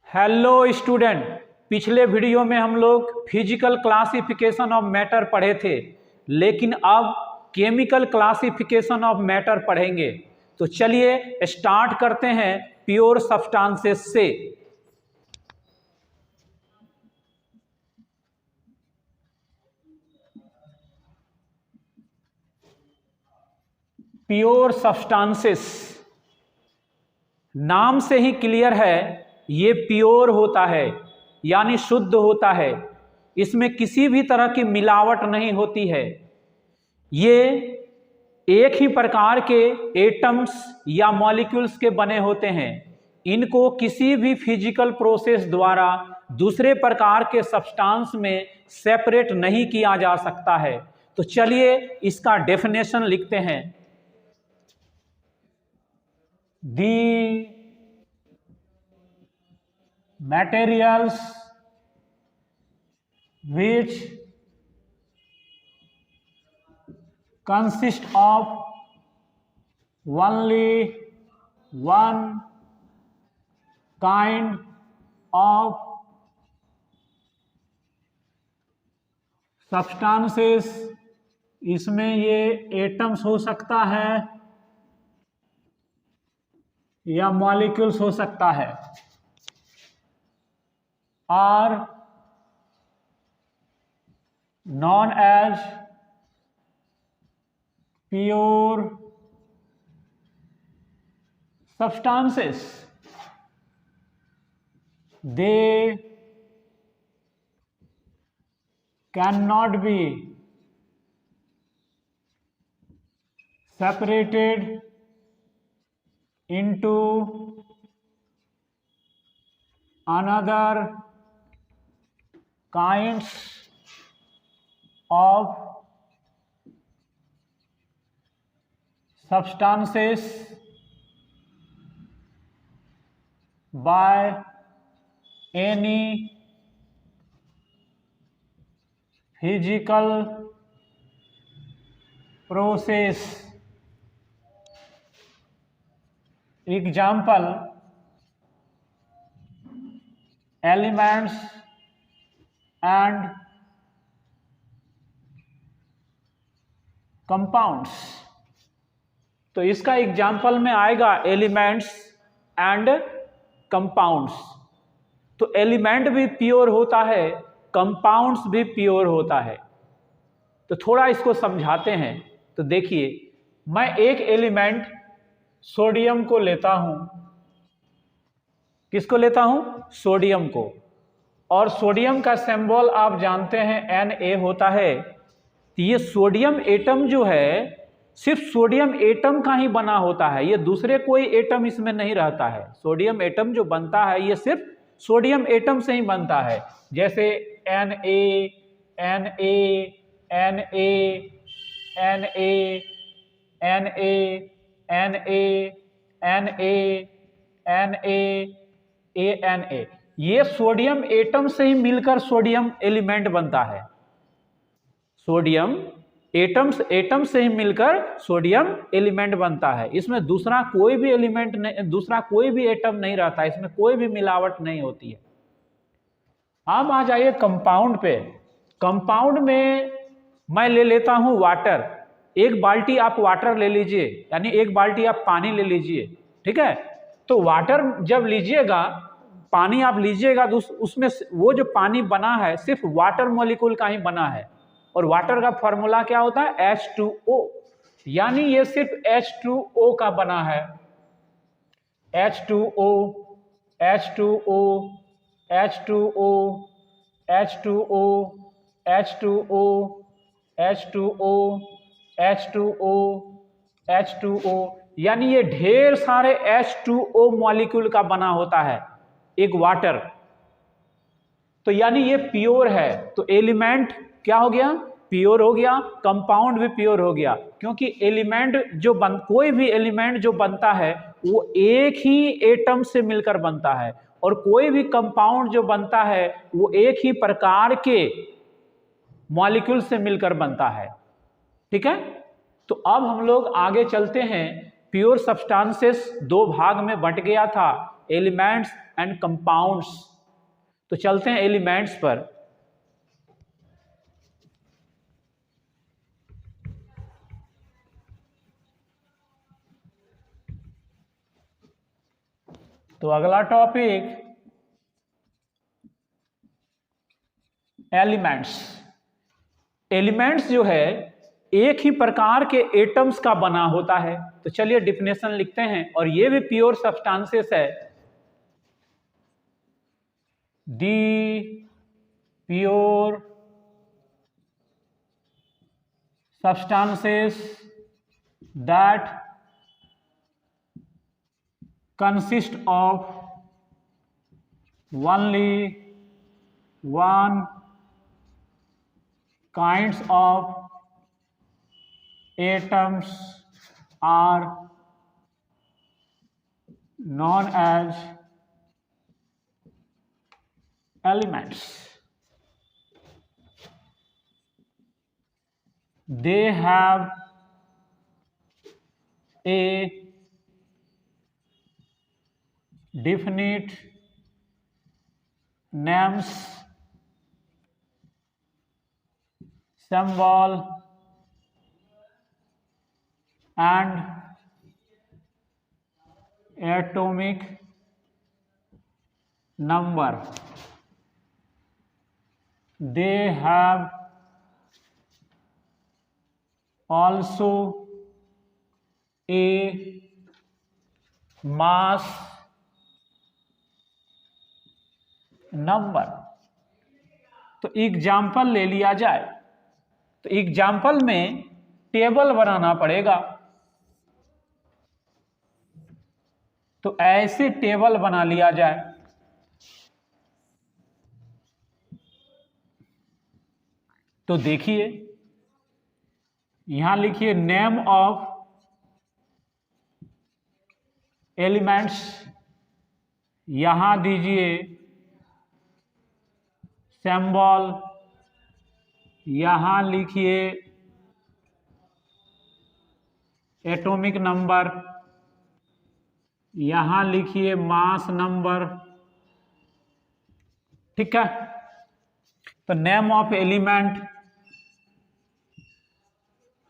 Hello student, पिछले video में हम लोग फिजिकल क्लासिफिकेशन ऑफ मैटर पढ़े थे, लेकिन अब केमिकल क्लासिफिकेशन ऑफ मैटर पढ़ेंगे। तो चलिए स्टार्ट करते हैं प्योर सब्सटेंसेस से। प्योर सब्सटेंसेस नाम से ही क्लियर है, ये प्योर होता है यानी शुद्ध होता है। इसमें किसी भी तरह की मिलावट नहीं होती है। ये एक ही प्रकार के एटम्स या मॉलिक्यूल्स के बने होते हैं। इनको किसी भी फिजिकल प्रोसेस द्वारा दूसरे प्रकार के सब्सटेंस में सेपरेट नहीं किया जा सकता है। तो चलिए इसका डेफिनेशन लिखते हैं। The materials which consist of only one kind of substances, इसमें ये एटम्स हो सकता है या मॉलिक्यूल्स हो सकता है, are known as pure substances. They cannot be separated into another kinds of substances by any physical process. Example: elements and compounds. तो इसका एग्जाम्पल में आएगा एलिमेंट्स एंड कंपाउंड्स। तो एलिमेंट भी प्योर होता है, कंपाउंड्स भी प्योर होता है। तो थोड़ा इसको समझाते हैं। तो देखिए, मैं एक एलिमेंट सोडियम को लेता हूं। किसको लेता हूं? सोडियम को। और सोडियम का सिंबल आप जानते हैं Na होता है। तो ये सोडियम एटम जो है सिर्फ सोडियम एटम का ही बना होता है, ये दूसरे कोई एटम इसमें नहीं रहता है। सोडियम एटम जो बनता है ये सिर्फ सोडियम एटम से ही बनता है। जैसे Na, Na, Na, Na, Na, Na, Na, ये सोडियम एटम से ही मिलकर सोडियम एलिमेंट बनता है। सोडियम एटम से ही मिलकर सोडियम एलिमेंट बनता है। इसमें दूसरा कोई भी एलिमेंट नहीं, दूसरा कोई भी एटम नहीं रहता, इसमें कोई भी मिलावट नहीं होती है। अब आ जाइए कंपाउंड पे। कंपाउंड में मैं ले लेता हूं वाटर। एक बाल्टी आप वाटर ले लीजिए, यानी एक बाल्टी आप पानी ले लीजिए, ठीक है। तो वाटर जब लीजिएगा, पानी आप लीजिएगा, तो उसमें वो जो पानी बना है सिर्फ वाटर मॉलिक्यूल का ही बना है। और वाटर का फॉर्मूला क्या होता है? H2O, यानी ये सिर्फ H2O का बना है। H2O, H2O, H2O, H2O, H2O, H2O, H2O, H2O, यानी ये ढेर सारे H2O मॉलिक्यूल का बना होता है एक वाटर। तो यानी ये प्योर है। तो एलिमेंट क्या हो गया? प्योर हो गया। कंपाउंड भी प्योर हो गया, क्योंकि एलिमेंट जो कोई भी एलिमेंट जो बनता है वो एक ही एटम से मिलकर बनता है, और कोई भी कंपाउंड जो बनता है वो एक ही प्रकार के मॉलिक्यूल से मिलकर बनता है, ठीक है। तो अब हम लोग आगे चलते हैं। प्योर सब्सटेंसेस दो भाग में बंट गया था, एलिमेंट्स एंड कंपाउंड्स। तो चलते हैं एलिमेंट्स पर। तो अगला टॉपिक एलिमेंट्स। एलिमेंट्स जो है एक ही प्रकार के एटम्स का बना होता है। तो चलिए डिफिनेशन लिखते हैं, और ये भी प्योर सब्सटेंसेस है। दी pure substances that consist of only one kinds of atoms are known as elements. They have a definite names, symbol and atomic number. They have also a mass number. तो example ले लिया जाए, तो example में table बनाना पड़ेगा। तो ऐसे table बना लिया जाए। तो देखिए यहां लिखिए नेम ऑफ एलिमेंट्स, यहां दीजिए सिंबल, यहां लिखिए एटॉमिक नंबर, यहां लिखिए मास नंबर। ठीक है। तो name of element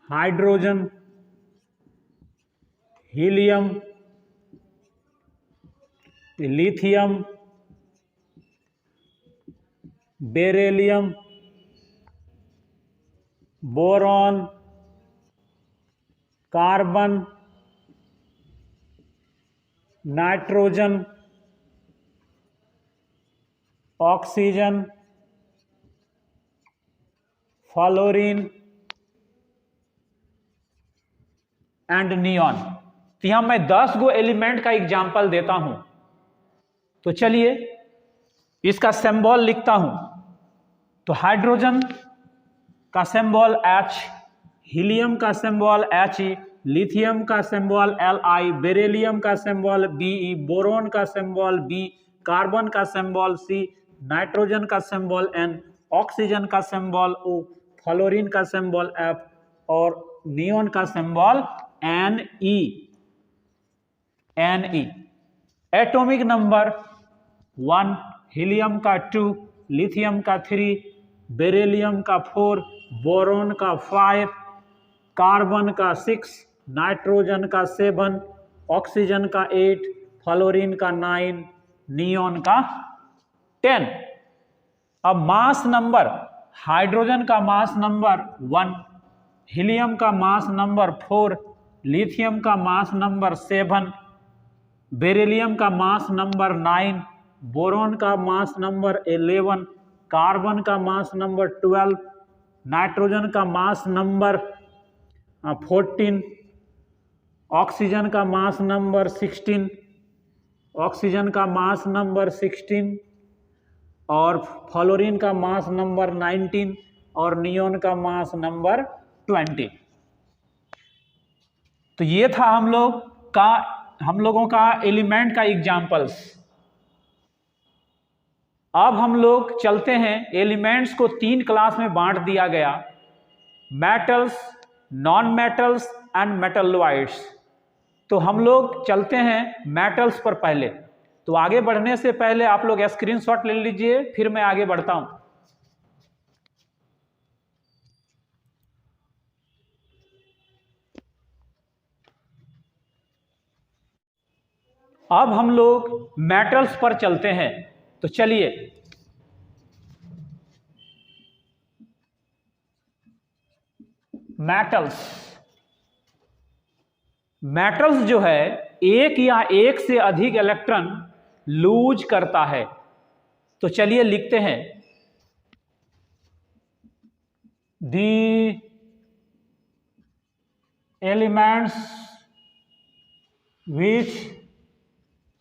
hydrogen, helium, lithium, beryllium, boron, carbon, nitrogen, oxygen, fluorine and neon. तो यहां मैं 10 गो एलिमेंट का एग्जाम्पल देता हूं। तो चलिए इसका सिंबल लिखता हूं। तो हाइड्रोजन का सिंबल H, हीलियम का सिंबल He, लिथियम का सिंबल Li, बेरिलियम का सिंबल Be, बोरोन का सिंबल B, कार्बन का सिंबल C, नाइट्रोजन का सिंबल N, ऑक्सीजन का सिंबल O, फ्लोरीन का सिंबल F और नियॉन का symbol Ne। Atomic number 1, helium का 2, लिथियम का 3, बेरिलियम का 4, बोरोन का 5, कार्बन का 6, नाइट्रोजन का 7, ऑक्सीजन का 8, फ्लोरीन का 9, नियॉन का 10। अब मास नंबर, हाइड्रोजन का मास नंबर 1, हीलियम का मास नंबर 4, लिथियम का मास नंबर 7, बेरिलियम का मास नंबर 9, बोरोन का मास नंबर 11, कार्बन का मास नंबर 12, नाइट्रोजन का मास नंबर 14, ऑक्सीजन का मास नंबर 16, ऑक्सीजन का मास नंबर 16 और फ्लोरीन का मास नंबर 19 और नियॉन का मास नंबर 20। तो ये था हम लोगों का एलिमेंट का एग्जाम्पल्स। अब हम लोग चलते हैं, एलिमेंट्स को 3 क्लास में बांट दिया गया, metals, non metals and metalloids. तो हम लोग चलते हैं मेटल्स पर पहले। तो आगे बढ़ने से पहले आप लोग स्क्रीनशॉट ले लीजिए, फिर मैं आगे बढ़ता हूं। अब हम लोग मेटल्स पर चलते हैं, तो चलिए मेटल्स जो है एक या एक से अधिक इलेक्ट्रॉन लूज करता है। तो चलिए लिखते हैं, the elements which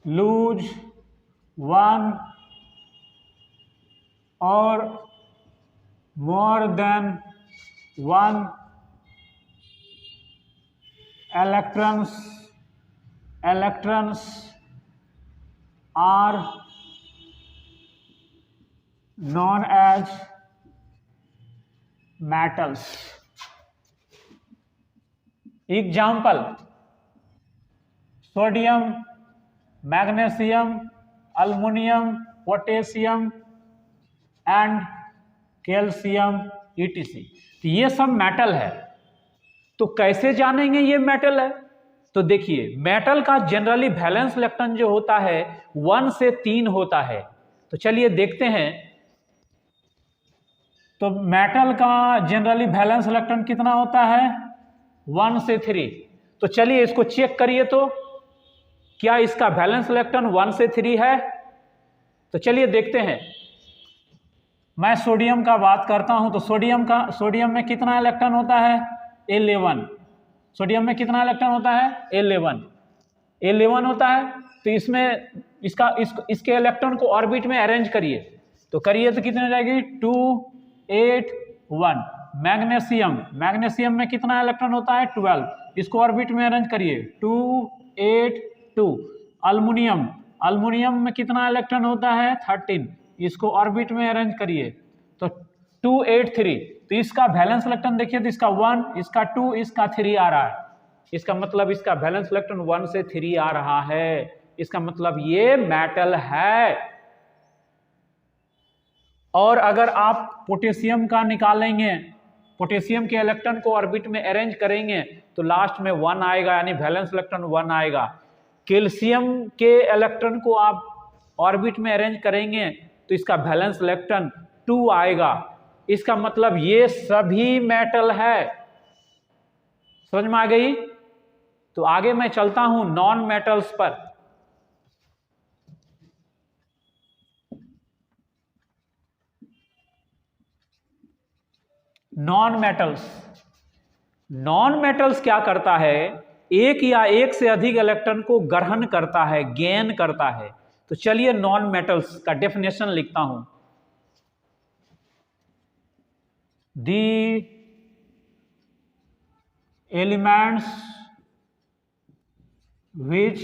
lose one or more than one electrons are known as metals. Example: sodium, magnesium, aluminum, potassium and calcium etc. तो ये सब मेटल है। तो कैसे जानेंगे ये मेटल है? तो देखिए, मेटल का जनरली वैलेंस इलेक्ट्रॉन जो होता है 1 से 3 होता है। तो चलिए देखते हैं, तो मेटल का जनरली वैलेंस इलेक्ट्रॉन कितना होता है? 1 से 3। तो चलिए इसको चेक करिए, तो क्या इसका वैलेंस इलेक्ट्रॉन 1 से 3 है? तो चलिए देखते हैं। मैं सोडियम का बात करता हूं, तो सोडियम में कितना इलेक्ट्रॉन होता है? 11। सोडियम में कितना इलेक्ट्रॉन होता है? 11 होता है। तो इसमें इसके इलेक्ट्रॉन को ऑर्बिट में अरेंज करिए, तो करिए तो कितनी हो जाएगी? 2 8 1। मैग्नीशियम में कितना इलेक्ट्रॉन होता है? 12। इसको ऑर्बिट में अरेंज करिए, 2 8 2। अल्युमिनियम में कितना इलेक्ट्रॉन होता है? 13। इसको ऑर्बिट में अरेंज करिए, तो 2 8 3। तो इसका वैलेंस इलेक्ट्रॉन देखिए, तो इसका 1, इसका 2, इसका 3 आ रहा है। इसका मतलब इसका वैलेंस इलेक्ट्रॉन 1 से 3 आ रहा है। इसका मतलब ये मेटल है। और अगर आप पोटेशियम का निकालेंगे, पोटेशियम के इलेक्ट्रॉन को ऑर्बिट में अरेंज करेंगे, तो लास्ट में 1 आएगा, यानी वैलेंस इलेक्ट्रॉन 1 आएगा। कैल्शियम के इलेक्ट्रॉन को आप ऑर्बिट में अरेंज करेंगे, तो इसका वैलेंस इलेक्ट्रॉन 2 आएगा। इसका मतलब ये सभी मेटल है। समझ में आ गई? तो आगे मैं चलता हूं नॉन मेटल्स पर। नॉन मेटल्स क्या करता है? एक या एक से अधिक इलेक्ट्रॉन को ग्रहण करता है, गेन करता है। तो चलिए नॉन मेटल्स का डेफिनेशन लिखता हूं। The elements which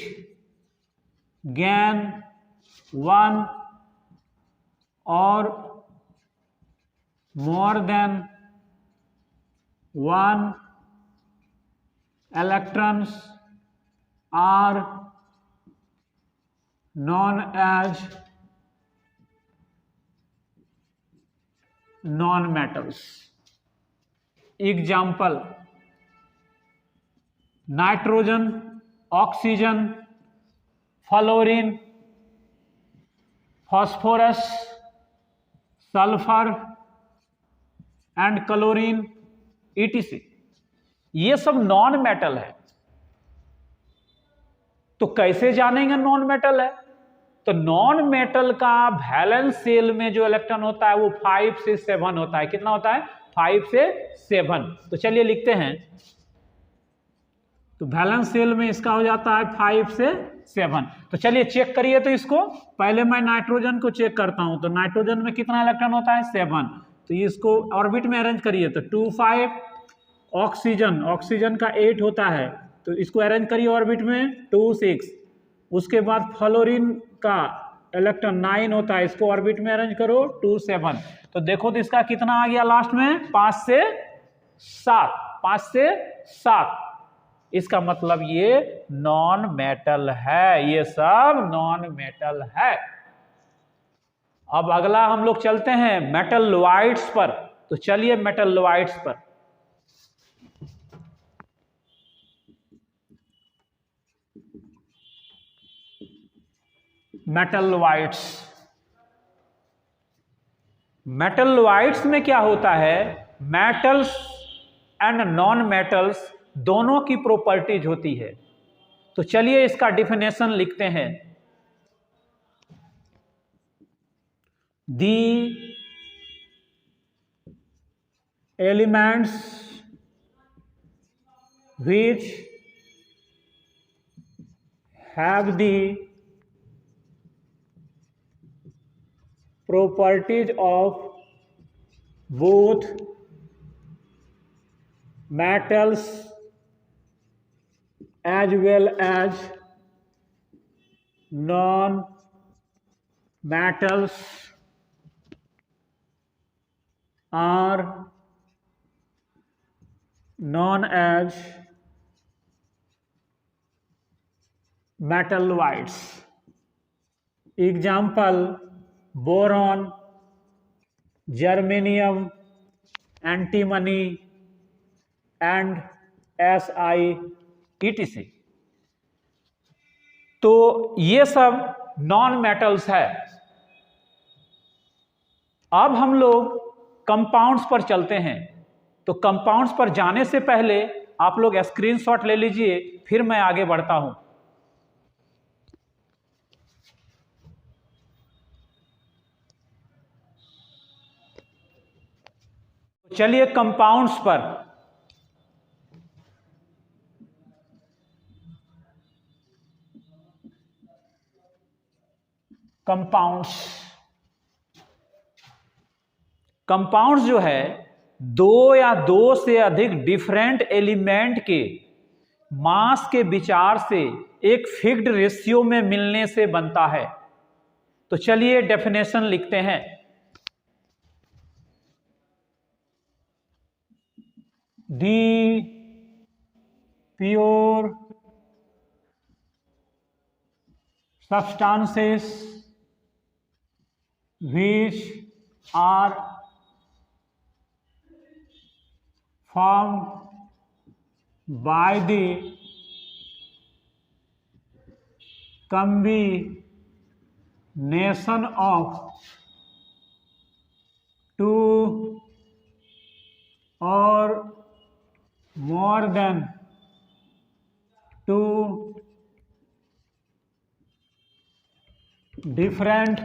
gain one or more than one electrons are known as non-metals. Example: nitrogen, oxygen, fluorine, phosphorus, sulfur and chlorine etc. ये सब नॉन मेटल है। तो कैसे जानेंगे नॉन मेटल है? तो नॉन मेटल का वैलेंस सेल में जो इलेक्ट्रॉन होता है वो 5 से 7 होता है। कितना होता है? 5 से 7। तो चलिए लिखते हैं, तो वैलेंस सेल में इसका हो जाता है 5 से 7। तो चलिए चेक करिए, तो इसको पहले मैं नाइट्रोजन को चेक करता हूं। तो नाइट्रोजन में कितना इलेक्ट्रॉन होता है? 7। तो इसको ऑर्बिट में अरेंज करिए, तो 2 5। ऑक्सीजन का 8 होता है, तो इसको अरेंज करिए ऑर्बिट में, 2 6। उसके बाद फ्लोरीन का इलेक्ट्रॉन 9 होता है, इसको ऑर्बिट में अरेंज करो, 2 7। तो देखो तो इसका कितना आ गया लास्ट में? 5 से 7। इसका मतलब ये नॉन मेटल है, ये सब नॉन मेटल है। अब अगला हम लोग चलते हैं मेटल्लॉइड्स पर। तो चलिए मेटल्लॉइड्स पर। मेटल्लॉइड्स, मेटल्लॉइड्स में क्या होता है, मेटल्स एंड नॉन मेटल्स दोनों की प्रॉपर्टीज होती है। तो चलिए इसका डिफिनेशन लिखते हैं। The elements which have the properties of both metals as well as non-metals are known as metalloids. Example: boron, germanium, antimony and Si etc. तो ये सब नॉन मेटल्स है। अब हम लोग कंपाउंड्स पर चलते हैं। तो कंपाउंड्स पर जाने से पहले आप लोग स्क्रीनशॉट ले लीजिए, फिर मैं आगे बढ़ता हूं। चलिए कंपाउंड्स पर। कंपाउंड्स, कंपाउंड्स जो है दो या दो से अधिक डिफरेंट एलिमेंट के मास के विचार से एक फिक्स्ड रेशियो में मिलने से बनता है। तो चलिए डेफिनेशन लिखते हैं। दी pure substances which are formed by the combination of two or more than two different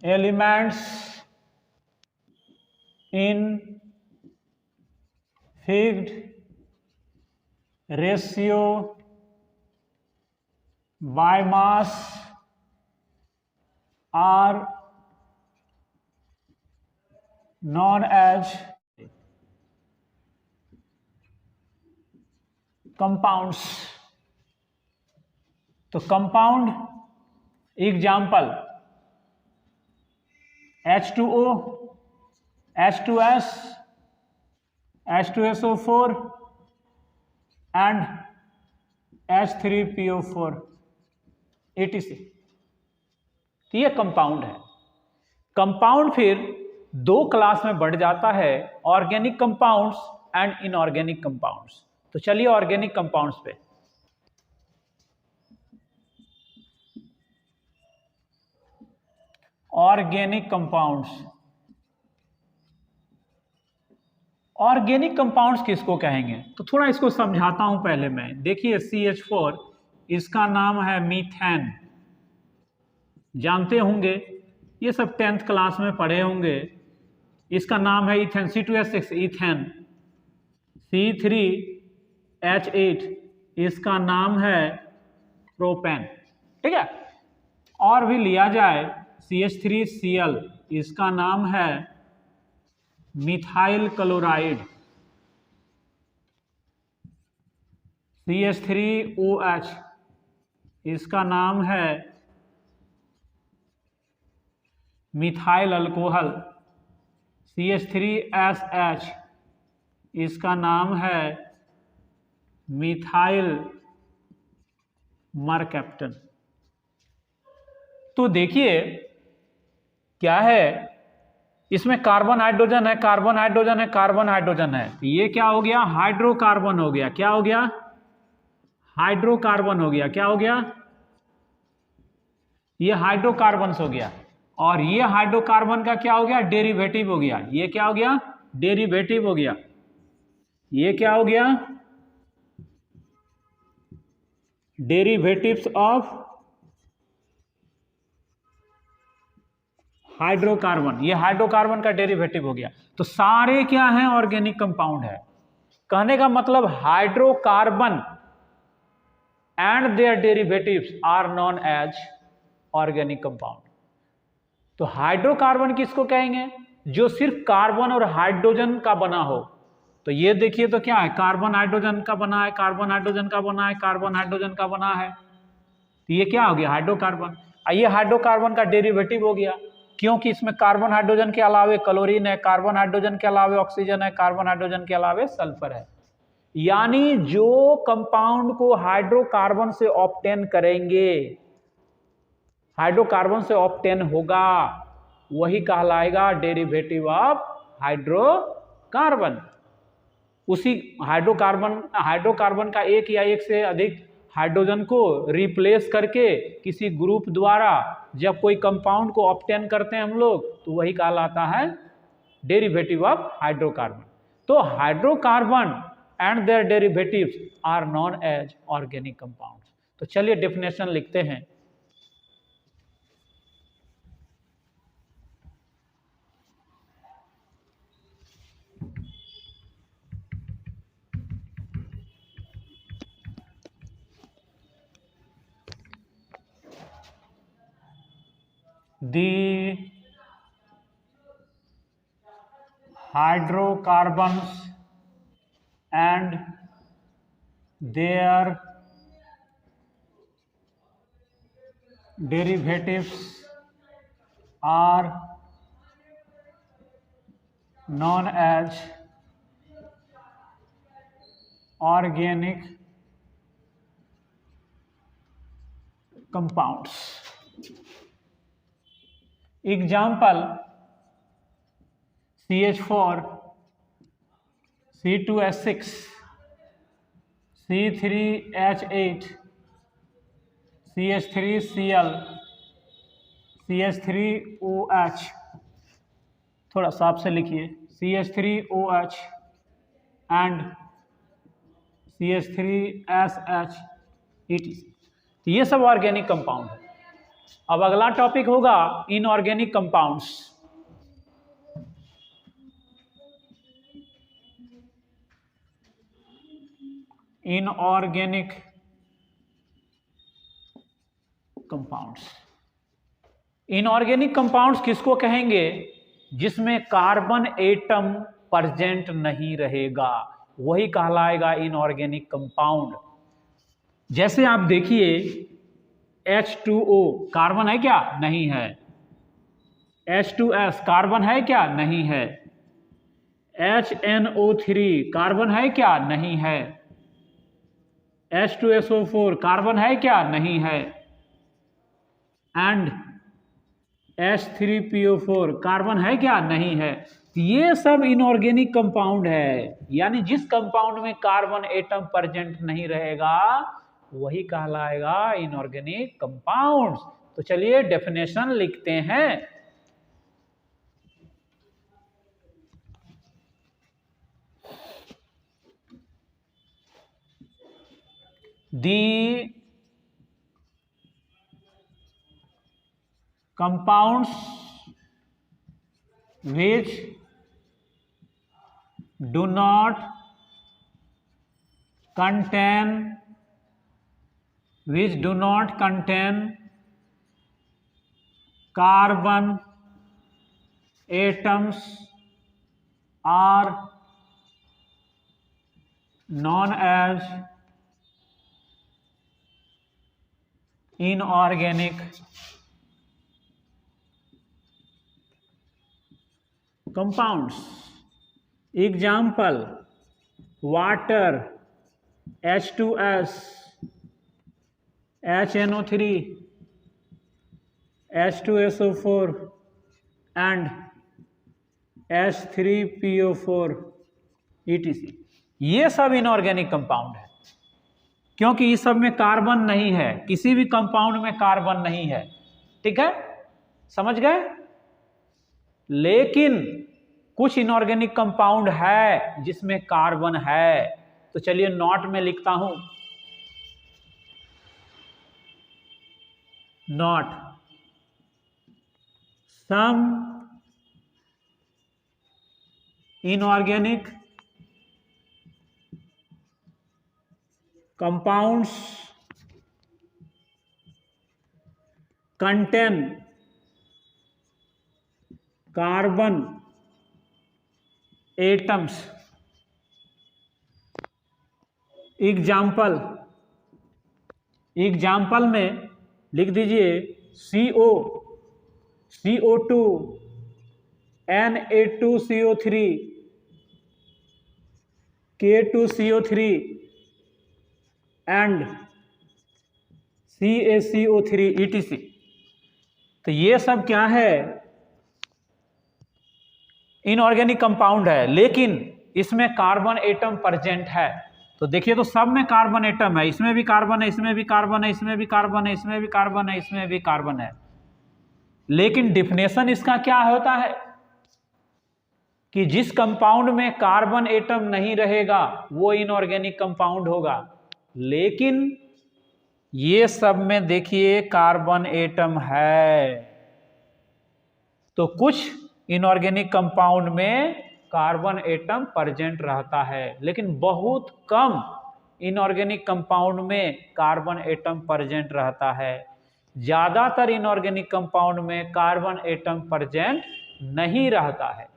elements in fixed ratio by mass are known as compounds. तो compound example H2O, H2S, H2SO4 and H3PO4 etc. तो ये compound है। Compound फिर दो class में बढ़ जाता है, organic compounds and inorganic compounds. तो चलिए ऑर्गेनिक कंपाउंड्स पे। ऑर्गेनिक कंपाउंड्स, ऑर्गेनिक कंपाउंड्स किसको कहेंगे, तो थोड़ा इसको समझाता हूं पहले मैं। देखिए CH4, इसका नाम है मीथेन, जानते होंगे, ये सब 10th क्लास में पढ़े होंगे। इसका नाम है इथेन, C2H6 इथेन। C3H8, इसका नाम है प्रोपेन, ठीक है। और भी लिया जाए CH3Cl, इसका नाम है मिथाइल क्लोराइड। CH3OH, इसका नाम है मिथाइल अल्कोहल। CH3SH, इसका नाम है मिथाइल मरकैप्टन। तो देखिए क्या है, इसमें कार्बन हाइड्रोजन है, कार्बन हाइड्रोजन है, कार्बन हाइड्रोजन है। ये क्या हो गया, हाइड्रोकार्बन हो गया। क्या हो गया, हाइड्रोकार्बन हो गया। क्या हो गया, ये हाइड्रोकार्बन हो गया। और ये हाइड्रोकार्बन का क्या हो गया, डेरिवेटिव हो गया। ये क्या हो गया, डेरिवेटिव हो गया। ये क्या हो गया, डेरिवेटिव्स ऑफ हाइड्रोकार्बन। ये हाइड्रोकार्बन का डेरिवेटिव हो गया। तो सारे क्या हैं, ऑर्गेनिक कंपाउंड है। कहने का मतलब hydrocarbon and their derivatives are known as organic compound. तो हाइड्रोकार्बन किसको कहेंगे, जो सिर्फ कार्बन और हाइड्रोजन का बना हो। तो ये देखिए तो क्या है, कार्बन हाइड्रोजन का बना है, कार्बन हाइड्रोजन का बना है, कार्बन हाइड्रोजन का बना है। तो ये क्या हो गया, हाइड्रोकार्बन। ये हाइड्रोकार्बन का डेरिवेटिव हो गया, क्योंकि इसमें कार्बन हाइड्रोजन के अलावे क्लोरीन है, कार्बन हाइड्रोजन के अलावे ऑक्सीजन है, कार्बन हाइड्रोजन के अलावे सल्फर है। यानी जो कंपाउंड को हाइड्रोकार्बन से ऑब्टेन करेंगे, हाइड्रोकार्बन से ऑब्टेन होगा, वही कहलाएगा डेरिवेटिव ऑफ हाइड्रोकार्बन। उसी हाइड्रोकार्बन का एक या एक से अधिक हाइड्रोजन को रिप्लेस करके किसी ग्रुप द्वारा जब कोई कंपाउंड को ऑब्टेन करते हैं हम लोग, तो वही कहलाता है डेरिवेटिव ऑफ हाइड्रोकार्बन। तो hydrocarbon and their derivatives are known as organic compounds. तो चलिए डेफिनेशन लिखते हैं। The hydrocarbons and their derivatives are known as organic compounds. Example: CH4, C2H6, C3H8, CH3Cl, CH3OH। थोड़ा साफ से लिखिए, CH3OH एंड CH3SH। ये सब ऑर्गेनिक कंपाउंड है। अब अगला टॉपिक होगा inorganic compounds. Inorganic compounds, inorganic compounds किसको कहेंगे, जिसमें कार्बन एटम प्रेजेंट नहीं रहेगा, वही कहलाएगा इनऑर्गेनिक कंपाउंड। जैसे आप देखिए H2O कार्बन है क्या, नहीं है। H2S कार्बन है क्या, नहीं है। HNO3 कार्बन है क्या, नहीं है। H2SO4 कार्बन है क्या, नहीं है। एंड H3PO4 कार्बन है क्या, नहीं है। ये सब इनऑर्गेनिक कंपाउंड है। यानी जिस कंपाउंड में कार्बन एटम प्रेजेंट नहीं रहेगा, वही कहलाएगा इनऑर्गेनिक कंपाउंड्स। तो चलिए डेफिनेशन लिखते हैं। The compounds which do not contain carbon atoms are known as inorganic compounds. Example: water H2S, HNO3, H2SO4 and H3PO4 etc. ये सब इनऑर्गेनिक कंपाउंड है, क्योंकि इस सब में कार्बन नहीं है, किसी भी कंपाउंड में कार्बन नहीं है। ठीक है, समझ गए। लेकिन कुछ इनऑर्गेनिक कंपाउंड है जिसमें कार्बन है, तो चलिए नोट में लिखता हूं, note some inorganic compounds contain carbon atoms. Example में लिख दीजिए CO, CO2, Na2CO3, K2CO3 and CaCO3 etc. तो ये सब क्या है, इनऑर्गेनिक कंपाउंड है, लेकिन इसमें कार्बन एटम प्रेजेंट है। तो देखिए, तो सब में कार्बन एटम है, इसमें भी कार्बन है, इसमें भी कार्बन है, इसमें भी कार्बन है, इसमें भी कार्बन है, इसमें भी कार्बन है। लेकिन डिफिनेशन इसका क्या होता है कि जिस कंपाउंड में कार्बन एटम नहीं रहेगा वो इनऑर्गेनिक कंपाउंड होगा। लेकिन ये सब में देखिए कार्बन एटम है, तो कुछ इनऑर्गेनिक कंपाउंड में कार्बन एटम प्रेजेंट रहता है, लेकिन बहुत कम इनऑर्गेनिक कंपाउंड में कार्बन एटम प्रेजेंट रहता है। ज्यादातर इनऑर्गेनिक कंपाउंड में कार्बन एटम प्रेजेंट नहीं रहता है।